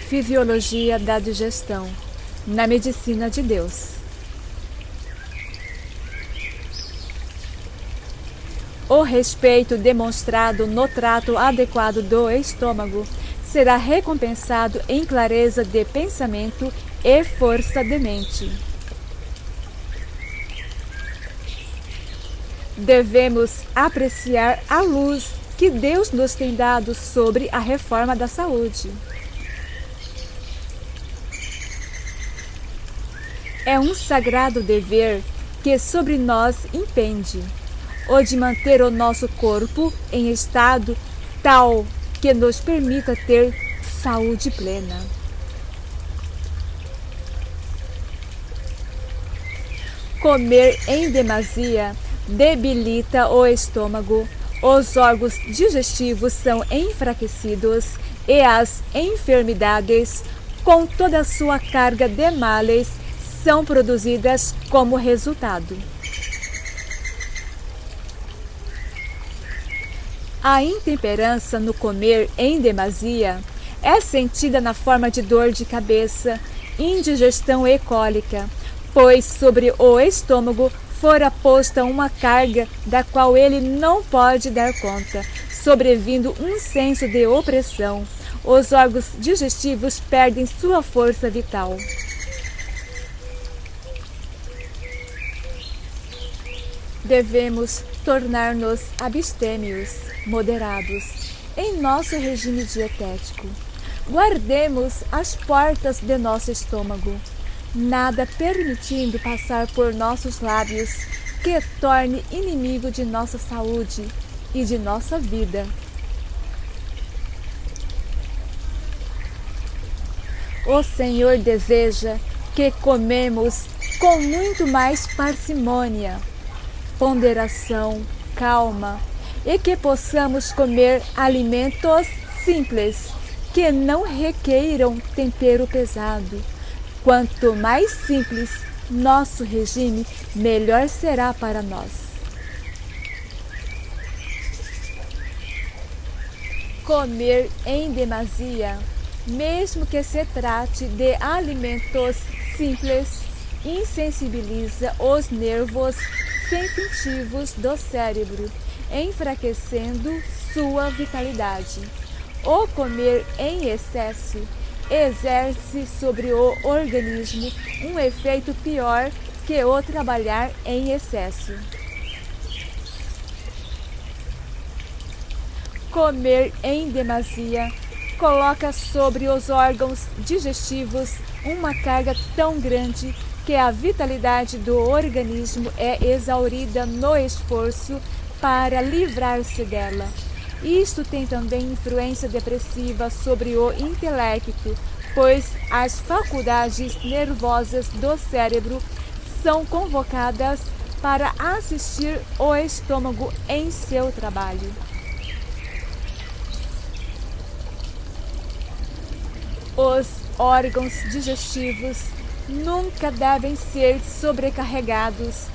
Fisiologia da digestão, na medicina de Deus. O respeito demonstrado no trato adequado do estômago será recompensado em clareza de pensamento e força de mente. Devemos apreciar a luz que Deus nos tem dado sobre a reforma da saúde. É um sagrado dever que sobre nós impende, o de manter o nosso corpo em estado tal que nos permita ter saúde plena. Comer em demasia debilita o estômago, os órgãos digestivos são enfraquecidos e as enfermidades, com toda a sua carga de males, são produzidas como resultado. A intemperança no comer em demasia é sentida na forma de dor de cabeça, indigestão e cólica, pois sobre o estômago fora posta uma carga da qual ele não pode dar conta, sobrevindo um senso de opressão. Os órgãos digestivos perdem sua força vital. Devemos tornar-nos abstêmios, moderados, em nosso regime dietético. Guardemos as portas de nosso estômago, nada permitindo passar por nossos lábios que torne inimigo de nossa saúde e de nossa vida. O Senhor deseja que comemos com muito mais parcimônia, ponderação, calma, e que possamos comer alimentos simples, que não requeiram tempero pesado. Quanto mais simples nosso regime, melhor será para nós. Comer em demasia, mesmo que se trate de alimentos simples, insensibiliza os nervos sensitivos do cérebro, enfraquecendo sua vitalidade. O comer em excesso exerce sobre o organismo um efeito pior que o trabalhar em excesso. Comer em demasia coloca sobre os órgãos digestivos uma carga tão grande que a vitalidade do organismo é exaurida no esforço para livrar-se dela. Isto tem também influência depressiva sobre o intelecto, pois as faculdades nervosas do cérebro são convocadas para assistir o estômago em seu trabalho. Os órgãos digestivos nunca devem ser sobrecarregados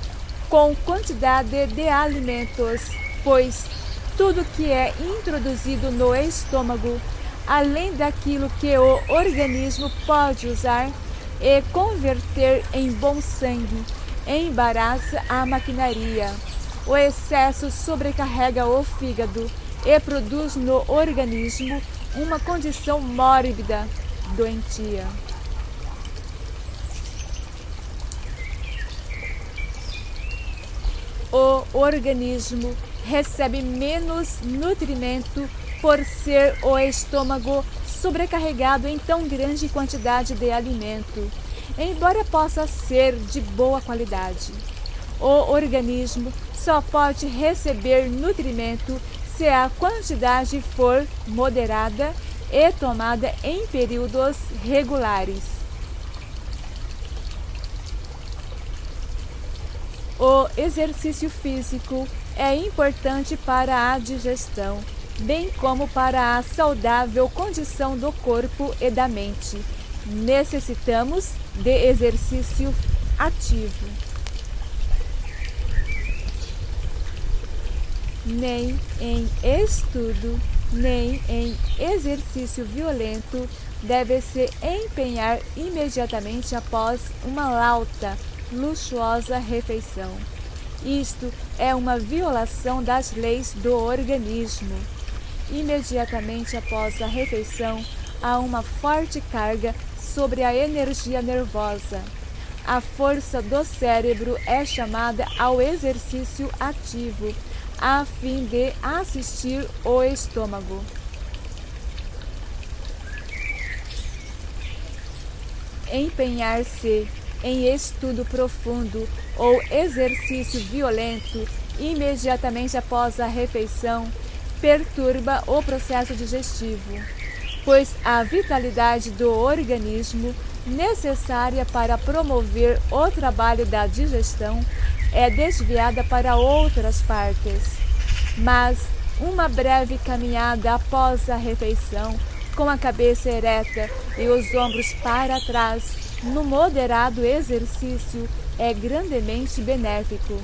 com quantidade de alimentos, pois tudo que é introduzido no estômago, além daquilo que o organismo pode usar e converter em bom sangue, embaraça a maquinaria. O excesso sobrecarrega o fígado e produz no organismo uma condição mórbida, doentia. O organismo recebe menos nutrimento por ser o estômago sobrecarregado em tão grande quantidade de alimento, embora possa ser de boa qualidade. O organismo só pode receber nutrimento se a quantidade for moderada e tomada em períodos regulares. O exercício físico é importante para a digestão, bem como para a saudável condição do corpo e da mente. Necessitamos de exercício ativo. Nem em estudo, nem em exercício violento deve se empenhar imediatamente após uma lauta, luxuosa refeição. Isto é uma violação das leis do organismo. Imediatamente após a refeição, há uma forte carga sobre a energia nervosa. A força do cérebro é chamada ao exercício ativo, a fim de assistir o estômago. Empenhar-se em estudo profundo ou exercício violento imediatamente após a refeição perturba o processo digestivo, pois a vitalidade do organismo necessária para promover o trabalho da digestão é desviada para outras partes. Mas uma breve caminhada após a refeição, com a cabeça ereta e os ombros para trás, no moderado exercício, é grandemente benéfico.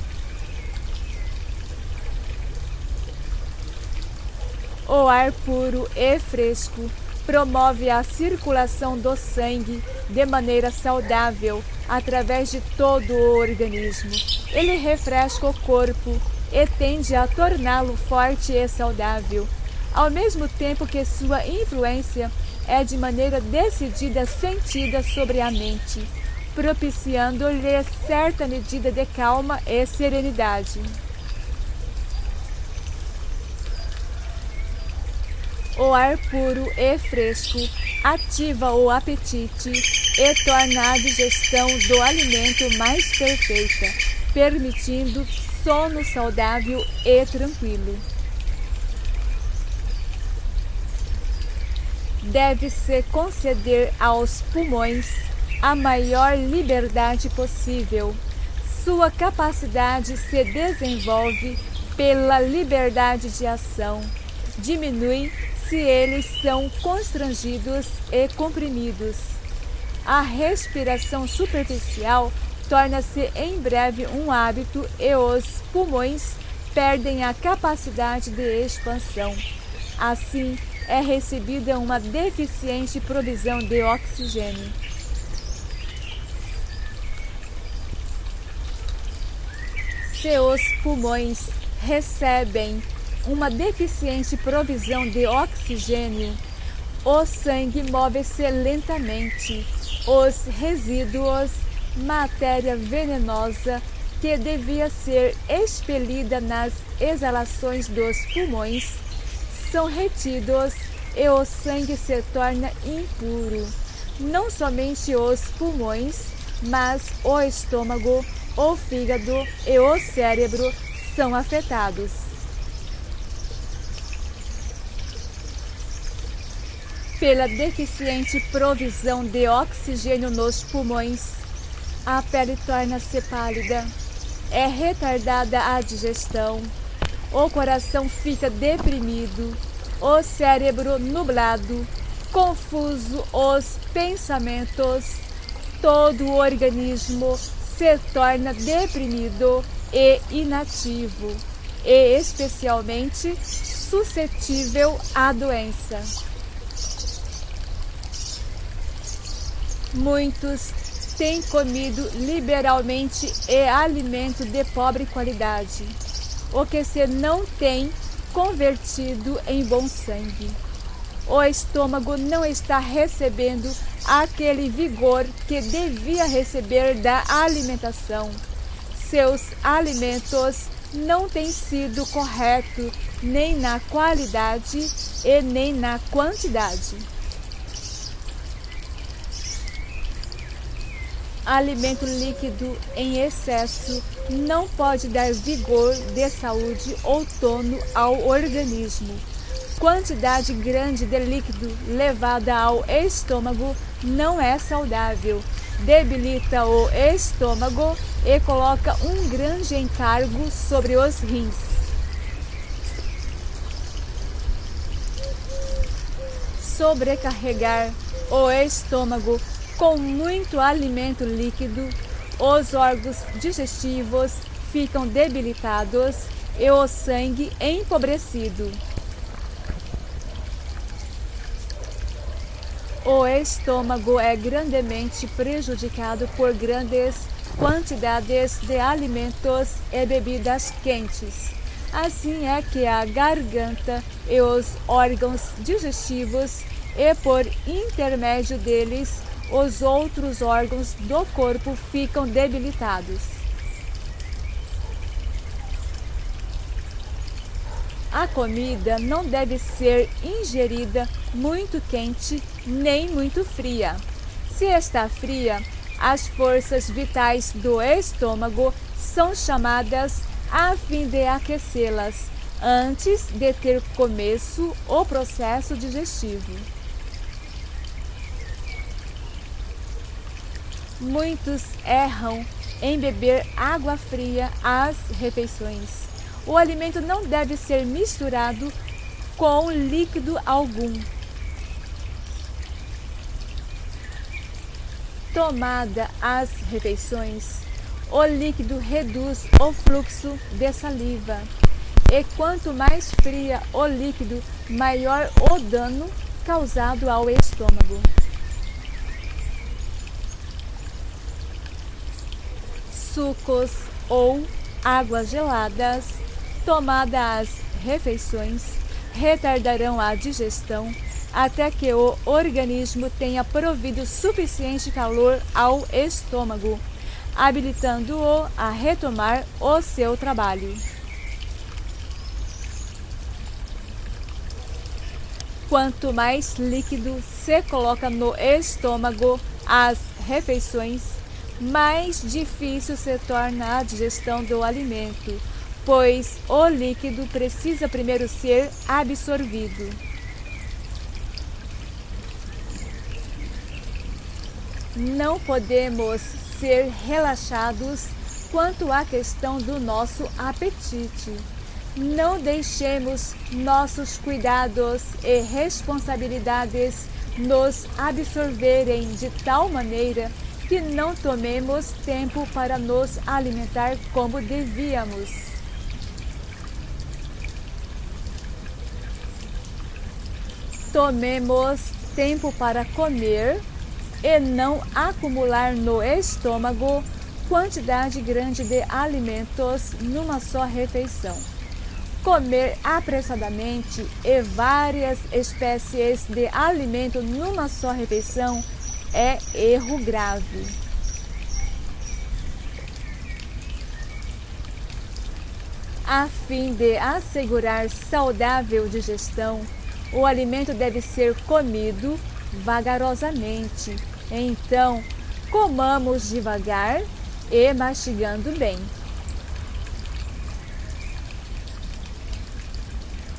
O ar puro e fresco promove a circulação do sangue de maneira saudável através de todo o organismo. Ele refresca o corpo e tende a torná-lo forte e saudável, ao mesmo tempo que sua influência é de maneira decidida sentida sobre a mente, propiciando-lhe certa medida de calma e serenidade. O ar puro e fresco ativa o apetite e torna a digestão do alimento mais perfeita, permitindo sono saudável e tranquilo. Deve-se conceder aos pulmões a maior liberdade possível. Sua capacidade se desenvolve pela liberdade de ação. Diminui se eles são constrangidos e comprimidos. A respiração superficial torna-se em breve um hábito e os pulmões perdem a capacidade de expansão. Assim, é recebida uma deficiente provisão de oxigênio. Se os pulmões recebem uma deficiente provisão de oxigênio, o sangue move-se lentamente. Os resíduos, matéria venenosa que devia ser expelida nas exalações dos pulmões, são retidos e o sangue se torna impuro. Não somente os pulmões, mas o estômago, o fígado e o cérebro são afetados. Pela deficiente provisão de oxigênio nos pulmões, a pele torna-se pálida, é retardada a digestão, o coração fica deprimido, o cérebro nublado, confuso os pensamentos, todo o organismo se torna deprimido e inativo, e especialmente suscetível à doença. Muitos têm comido liberalmente e alimento de pobre qualidade, o que se não tem convertido em bom sangue. O estômago não está recebendo aquele vigor que devia receber da alimentação. Seus alimentos não têm sido corretos nem na qualidade e nem na quantidade. Alimento líquido em excesso não pode dar vigor de saúde ou tono ao organismo. Quantidade grande de líquido levada ao estômago não é saudável, debilita o estômago e coloca um grande encargo sobre os rins. Sobrecarregar o estômago com muito alimento líquido, os órgãos digestivos ficam debilitados e o sangue empobrecido. o estômago é grandemente prejudicado por grandes quantidades de alimentos e bebidas quentes. Assim é que a garganta e os órgãos digestivos e por intermédio deles os outros órgãos do corpo ficam debilitados. A comida não deve ser ingerida muito quente nem muito fria. Se está fria, as forças vitais do estômago são chamadas a fim de aquecê-las antes de ter começo o processo digestivo. Muitos erram em beber água fria às refeições. O alimento não deve ser misturado com líquido algum. Tomada as refeições, o líquido reduz o fluxo de saliva. E quanto mais fria o líquido, maior o dano causado ao estômago. Sucos ou águas geladas, tomadas às refeições, retardarão a digestão até que o organismo tenha provido suficiente calor ao estômago, habilitando-o a retomar o seu trabalho. Quanto mais líquido se coloca no estômago às refeições, mais difícil se torna a digestão do alimento, pois o líquido precisa primeiro ser absorvido. Não podemos ser relaxados quanto à questão do nosso apetite. Não deixemos nossos cuidados e responsabilidades nos absorverem de tal maneira que não tomemos tempo para nos alimentar como devíamos. Tomemos tempo para comer e não acumular no estômago quantidade grande de alimentos numa só refeição. Comer apressadamente e várias espécies de alimento numa só refeição é erro grave. A fim de assegurar saudável digestão, o alimento deve ser comido vagarosamente. Então, comamos devagar e mastigando bem.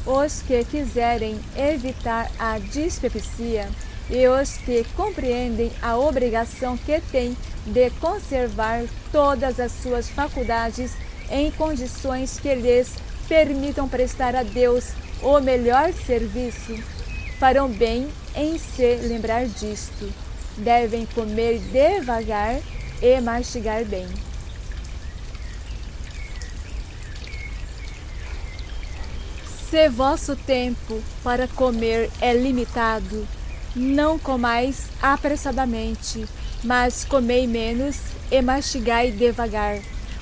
Os que quiserem evitar a dispepsia e os que compreendem a obrigação que têm de conservar todas as suas faculdades em condições que lhes permitam prestar a Deus o melhor serviço, farão bem em se lembrar disto. Devem comer devagar e mastigar bem. Se vosso tempo para comer é limitado, não comais apressadamente, mas comei menos e mastigai devagar.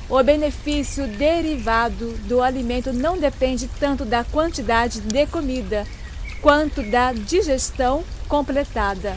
O benefício derivado do alimento não depende tanto da quantidade de comida, quanto da digestão completada.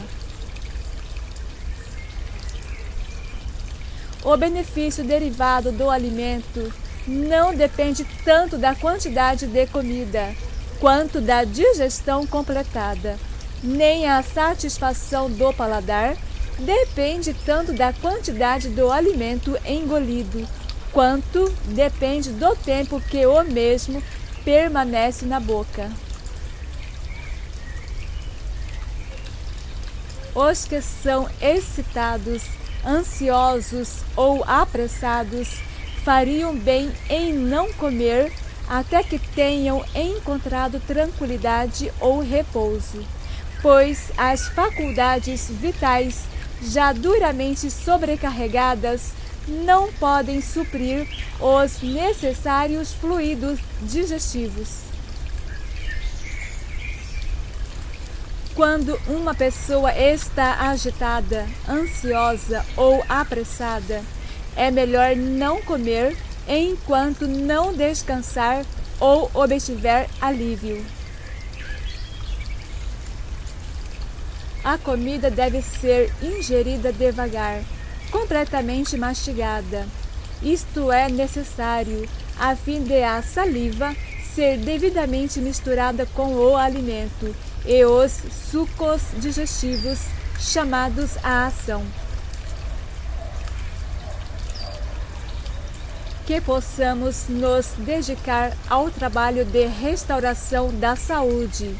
O benefício derivado do alimento não depende tanto da quantidade de comida, quanto da digestão completada. Nem a satisfação do paladar depende tanto da quantidade do alimento engolido, quanto depende do tempo que o mesmo permanece na boca. Os que são excitados, ansiosos ou apressados fariam bem em não comer até que tenham encontrado tranquilidade ou repouso, pois as faculdades vitais, já duramente sobrecarregadas, não podem suprir os necessários fluidos digestivos. Quando uma pessoa está agitada, ansiosa ou apressada, é melhor não comer enquanto não descansar ou obtiver alívio. A comida deve ser ingerida devagar, completamente mastigada. Isto é necessário a fim de a saliva ser devidamente misturada com o alimento e os sucos digestivos chamados à ação. Que possamos nos dedicar ao trabalho de restauração da saúde.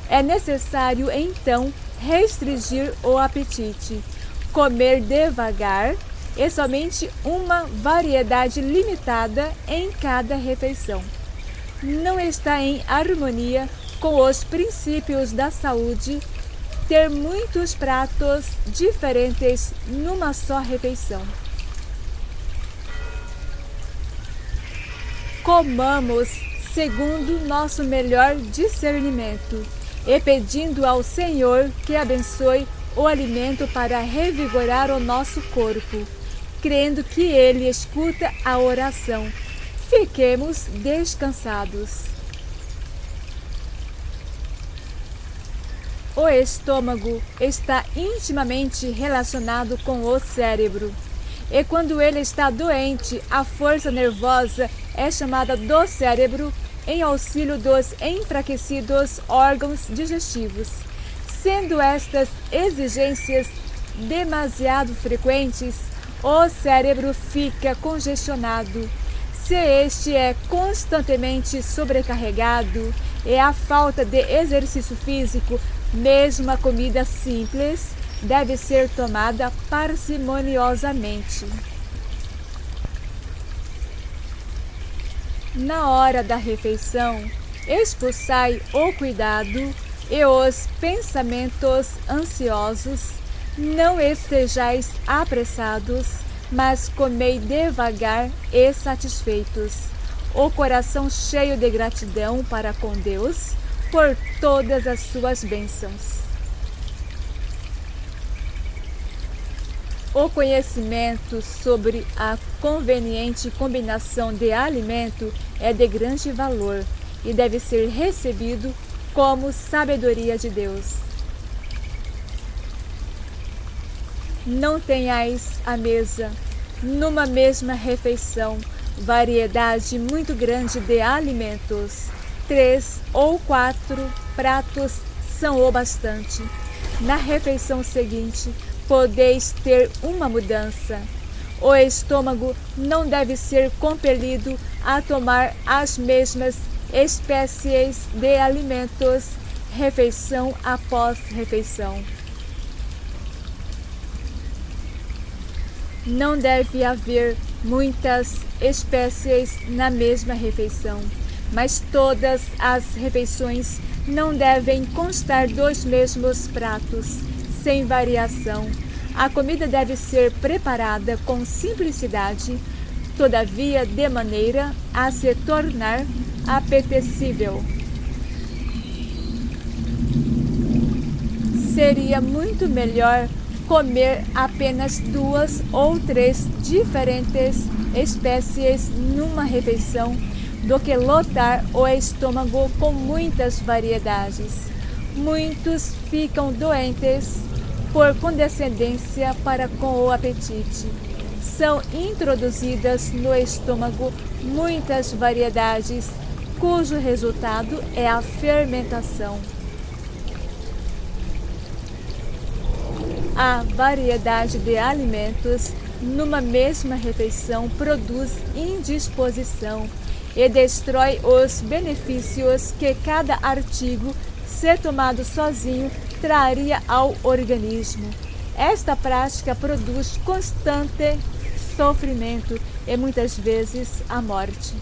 É necessário, então, restringir o apetite, comer devagar e somente uma variedade limitada em cada refeição. Não está em harmonia com os princípios da saúde ter muitos pratos diferentes numa só refeição. Comamos segundo nosso melhor discernimento e pedindo ao Senhor que abençoe o alimento para revigorar o nosso corpo, crendo que Ele escuta a oração. Fiquemos descansados. O estômago está intimamente relacionado com o cérebro. E quando ele está doente, a força nervosa é chamada do cérebro em auxílio dos enfraquecidos órgãos digestivos. Sendo estas exigências demasiado frequentes, o cérebro fica congestionado. Se este é constantemente sobrecarregado e a falta de exercício físico, mesmo a comida simples, deve ser tomada parcimoniosamente. Na hora da refeição, expulsai o cuidado e os pensamentos ansiosos. Não estejais apressados, mas comei devagar e satisfeitos, o coração cheio de gratidão para com Deus por todas as suas bênçãos. O conhecimento sobre a conveniente combinação de alimento é de grande valor e deve ser recebido como sabedoria de Deus. Não tenhais à mesa, numa mesma refeição, variedade muito grande de alimentos. 3 ou 4 pratos são o bastante. Na refeição seguinte, podeis ter uma mudança. O estômago não deve ser compelido a tomar as mesmas espécies de alimentos, refeição após refeição. Não deve haver muitas espécies na mesma refeição, mas todas as refeições não devem constar dos mesmos pratos, sem variação. A comida deve ser preparada com simplicidade, todavia de maneira a se tornar apetecível. Seria muito melhor comer apenas 2 ou 3 diferentes espécies numa refeição do que lotar o estômago com muitas variedades. Muitos ficam doentes por condescendência para com o apetite. São introduzidas no estômago muitas variedades, cujo resultado é a fermentação. A variedade de alimentos numa mesma refeição produz indisposição e destrói os benefícios que cada artigo, se tomado sozinho, traria ao organismo. Esta prática produz constante sofrimento e muitas vezes a morte.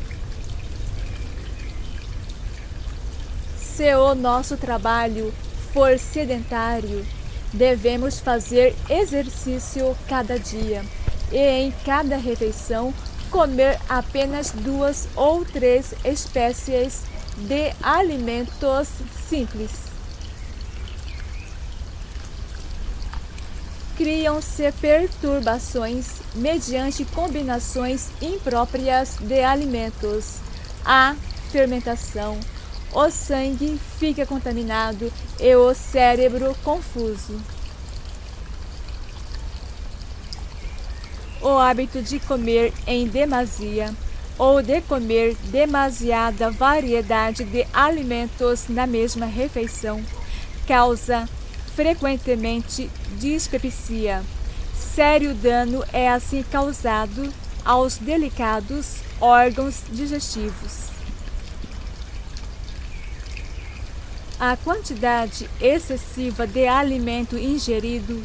Se o nosso trabalho for sedentário, devemos fazer exercício cada dia e em cada refeição comer apenas 2 ou 3 espécies de alimentos simples. criam-se perturbações mediante combinações impróprias de alimentos. A fermentação. O sangue fica contaminado e o cérebro confuso. O hábito de comer em demasia ou de comer demasiada variedade de alimentos na mesma refeição causa frequentemente dispepsia. Sério dano é assim causado aos delicados órgãos digestivos. A quantidade excessiva de alimento ingerido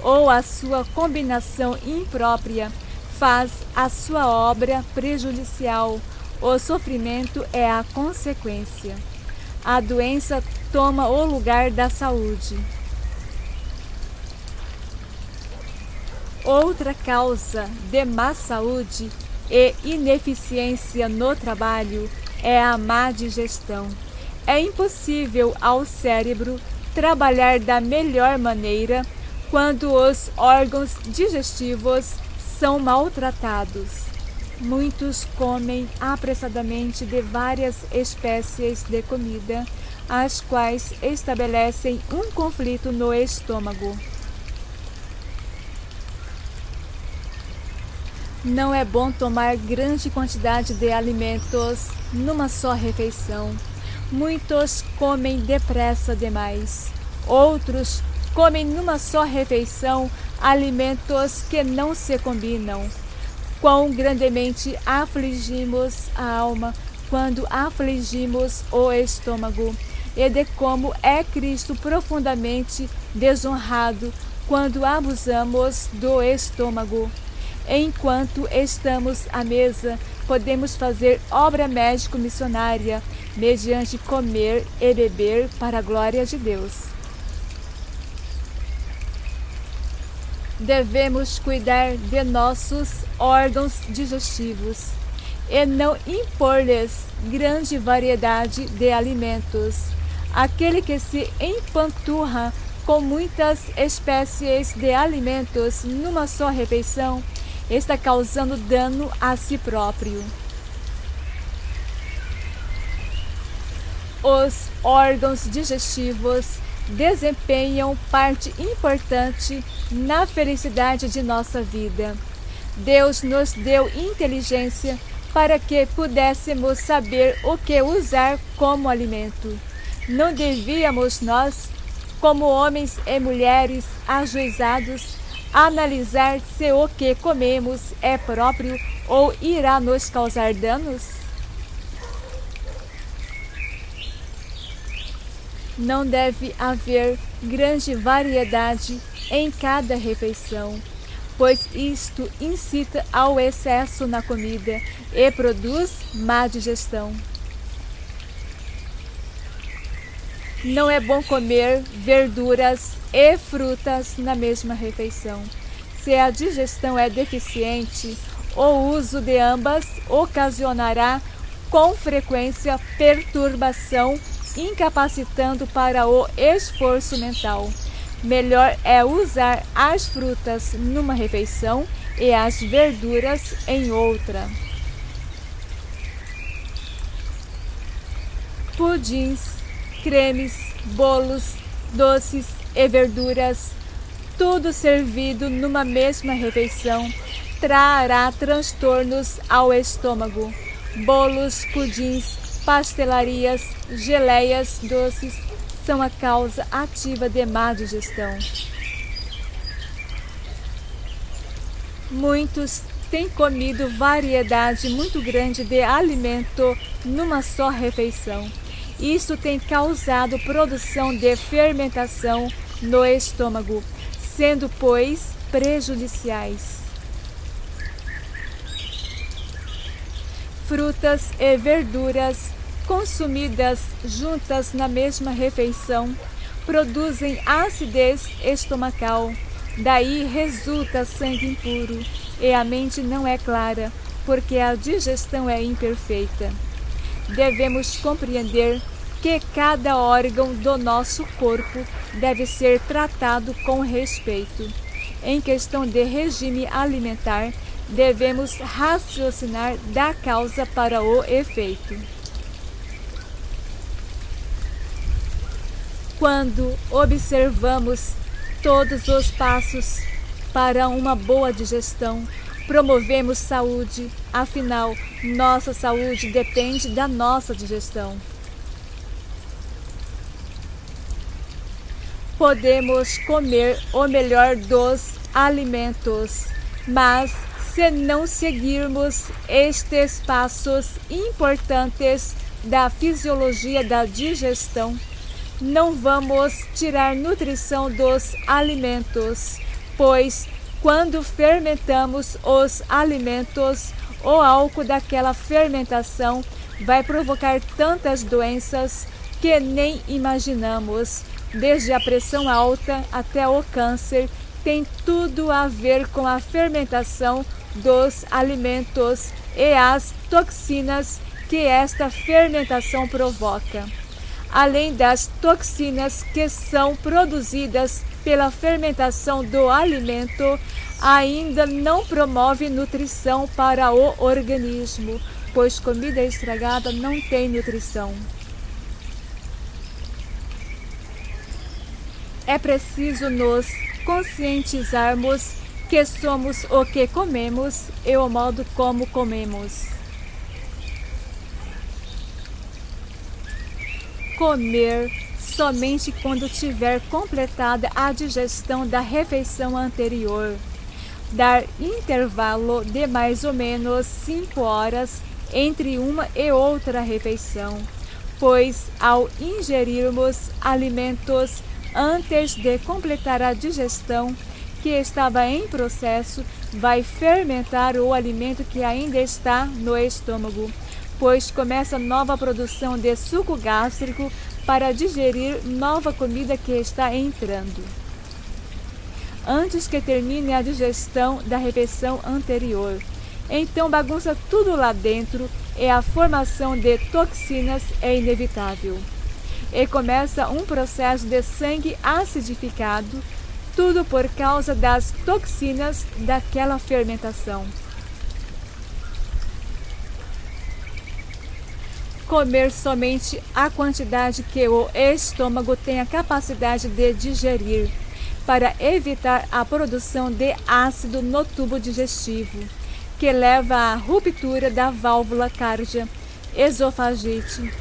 ou a sua combinação imprópria faz a sua obra prejudicial. O sofrimento é a consequência. A doença toma o lugar da saúde. Outra causa de má saúde e ineficiência no trabalho é a má digestão. É impossível ao cérebro trabalhar da melhor maneira quando os órgãos digestivos são maltratados. Muitos comem apressadamente de várias espécies de comida, as quais estabelecem um conflito no estômago. Não é bom tomar grande quantidade de alimentos numa só refeição. Muitos comem depressa demais. Outros comem numa só refeição alimentos que não se combinam. Quão grandemente afligimos a alma quando afligimos o estômago, e de como é Cristo profundamente desonrado quando abusamos do estômago. Enquanto estamos à mesa, podemos fazer obra médico-missionária mediante comer e beber para a glória de Deus. Devemos cuidar de nossos órgãos digestivos e não impor-lhes grande variedade de alimentos. Aquele que se empanturra com muitas espécies de alimentos numa só refeição está causando dano a si próprio. Os órgãos digestivos desempenham parte importante na felicidade de nossa vida. Deus nos deu inteligência para que pudéssemos saber o que usar como alimento. Não devíamos nós, como homens e mulheres ajuizados, analisar se o que comemos é próprio ou irá nos causar danos? Não deve haver grande variedade em cada refeição, pois isto incita ao excesso na comida e produz má digestão. Não é bom comer verduras e frutas na mesma refeição. Se a digestão é deficiente, o uso de ambas ocasionará com frequência perturbação, incapacitando para o esforço mental. Melhor é usar as frutas numa refeição e as verduras em outra. Pudins, cremes, bolos, doces e verduras, tudo servido numa mesma refeição, trará transtornos ao estômago. Bolos, pudins, pastelarias, geleias, doces são a causa ativa de má digestão. Muitos têm comido variedade muito grande de alimento numa só refeição. Isso tem causado produção de fermentação no estômago, sendo, pois, prejudiciais. Frutas e verduras consumidas juntas na mesma refeição produzem acidez estomacal. Daí resulta sangue impuro e a mente não é clara, porque a digestão é imperfeita. Devemos compreender que cada órgão do nosso corpo deve ser tratado com respeito. em questão de regime alimentar, devemos raciocinar da causa para o efeito. Quando observamos todos os passos para uma boa digestão, promovemos saúde, afinal, nossa saúde depende da nossa digestão. Podemos comer o melhor dos alimentos, mas se não seguirmos estes passos importantes da fisiologia da digestão, não vamos tirar nutrição dos alimentos, pois quando fermentamos os alimentos, o álcool daquela fermentação vai provocar tantas doenças que nem imaginamos. Desde a pressão alta até o câncer, tem tudo a ver com a fermentação dos alimentos e as toxinas que esta fermentação provoca. Além das toxinas que são produzidas pela fermentação do alimento, ainda não promove nutrição para o organismo, pois comida estragada não tem nutrição. É preciso nos conscientizarmos que somos o que comemos e o modo como comemos. Comer somente quando tiver completada a digestão da refeição anterior. Dar intervalo de mais ou menos 5 horas entre uma e outra refeição, pois ao ingerirmos alimentos antes de completar a digestão que estava em processo, vai fermentar o alimento que ainda está no estômago, pois começa nova produção de suco gástrico para digerir nova comida que está entrando, antes que termine a digestão da refeição anterior. Então bagunça tudo lá dentro e a formação de toxinas é inevitável. E começa um processo de sangue acidificado, tudo por causa das toxinas daquela fermentação. Comer somente a quantidade que o estômago tem a capacidade de digerir, para evitar a produção de ácido no tubo digestivo, que leva à ruptura da válvula cárdia, esofagite,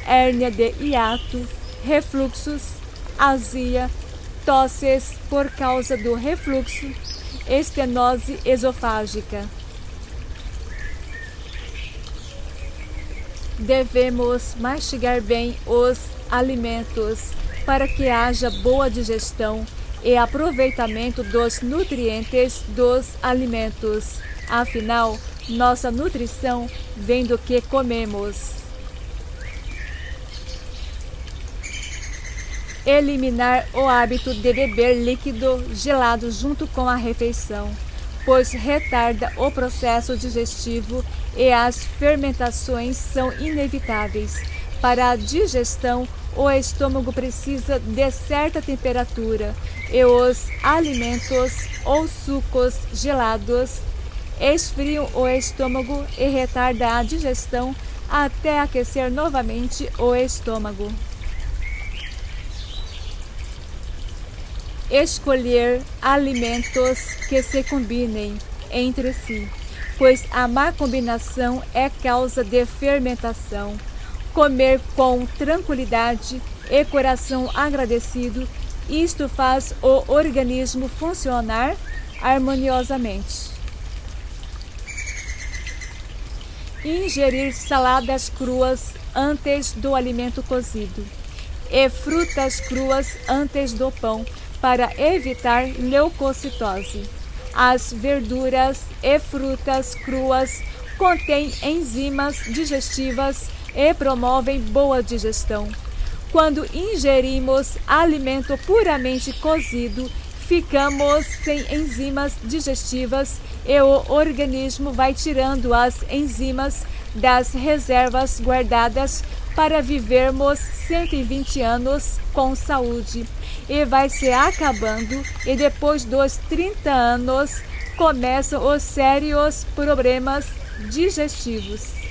hérnia de hiato, refluxos, azia, tosses por causa do refluxo, estenose esofágica. Devemos mastigar bem os alimentos para que haja boa digestão e aproveitamento dos nutrientes dos alimentos. Afinal, nossa nutrição vem do que comemos. Eliminar o hábito de beber líquido gelado junto com a refeição, pois retarda o processo digestivo e as fermentações são inevitáveis. Para a digestão, o estômago precisa de certa temperatura e os alimentos ou sucos gelados esfriam o estômago e retardam a digestão até aquecer novamente o estômago. Escolher alimentos que se combinem entre si, pois a má combinação é causa de fermentação. Comer com tranquilidade e coração agradecido, isto faz o organismo funcionar harmoniosamente. Ingerir saladas cruas antes do alimento cozido e frutas cruas antes do pão, para evitar leucocitose. As verduras e frutas cruas contêm enzimas digestivas e promovem boa digestão. Quando ingerimos alimento puramente cozido, ficamos sem enzimas digestivas e o organismo vai tirando as enzimas das reservas guardadas para vivermos 120 anos com saúde. E vai se acabando, e depois dos 30 anos começam os sérios problemas digestivos.